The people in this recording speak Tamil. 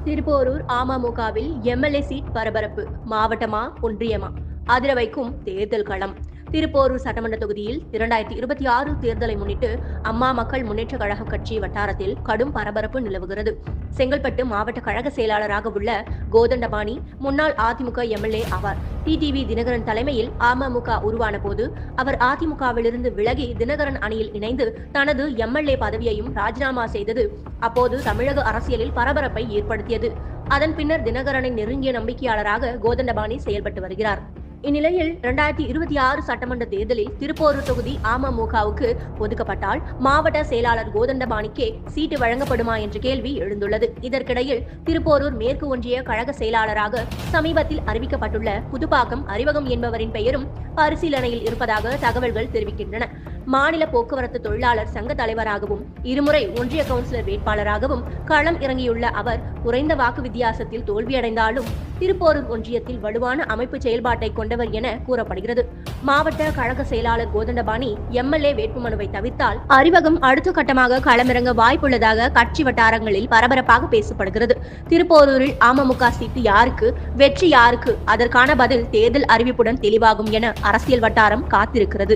திருப்போரூர் அமமுகவில் எம்எல்ஏ சீட் பரபரப்பு. மாவட்டமா ஒன்றியமா அதிர வைக்கும் தேர்தல் களம். திருப்போரூர் சட்டமன்ற தொகுதியில் 2026 தேர்தலை முன்னிட்டு அம்மா மக்கள் முன்னேற்ற கழக கட்சி வட்டாரத்தில் கடும் பரபரப்பு நிலவுகிறது. செங்கல்பட்டு மாவட்ட கழக செயலாளராக உள்ள கோதண்டபாணி முன்னாள் அதிமுக எம்எல்ஏ ஆவார். டிடிவி தினகரன் தலைமையில் அமமுக உருவான போது அவர் அதிமுகவிலிருந்து விலகி தினகரன் அணியில் இணைந்து தனது எம்எல்ஏ பதவியையும் ராஜினாமா செய்தது அப்போது தமிழக அரசியலில் பரபரப்பை ஏற்படுத்தியது. அதன் பின்னர் தினகரனின் நெருங்கிய நம்பிக்கையாளராக கோதண்டபாணி செயல்பட்டு வருகிறார். இந்நிலையில் 2026 சட்டமன்ற தேர்தலில் திருப்போரூர் தொகுதி அமமுகவுக்கு ஒதுக்கப்பட்டால் மாவட்ட செயலாளர் கோதண்டபாணிக்கே சீட்டு வழங்கப்படுமா என்ற கேள்வி எழுந்துள்ளது. இதற்கிடையில் திருப்போரூர் மேற்கு ஒன்றிய கழக செயலாளராக சமீபத்தில் அறிவிக்கப்பட்டுள்ள புதுப்பாக்கம் அறிவகம் என்பவரின் பெயரும் பரிசீலனையில் இருப்பதாக தகவல்கள் தெரிவிக்கின்றன. மாநில போக்குவரத்து தொழிலாளர் சங்க தலைவராகவும் இருமுறை ஒன்றிய கவுன்சிலர் வேட்பாளராகவும் களம் இறங்கியுள்ள அவர் குறைந்த வாக்கு வித்தியாசத்தில் தோல்வியடைந்தாலும் திருப்போரூர் ஒன்றியத்தில் வலுவான அமைப்பு செயல்பாட்டை கொண்டவர் என கூறப்படுகிறது. மாவட்ட கழக செயலாளர் கோதண்டபாணி எம்எல்ஏ வேட்புமனுவை தவிர்த்தால் அறிவகம் அடுத்த கட்டமாக களமிறங்க வாய்ப்புள்ளதாக கட்சி வட்டாரங்களில் பரபரப்பாக பேசப்படுகிறது. திருப்போரூரில் அமமுக சீட்டு யாருக்கு, வெற்றி யாருக்கு, அதற்கான பதில் தேர்தல் அறிவிப்புடன் தெளிவாகும் என அரசியல் வட்டாரம் காத்திருக்கிறது.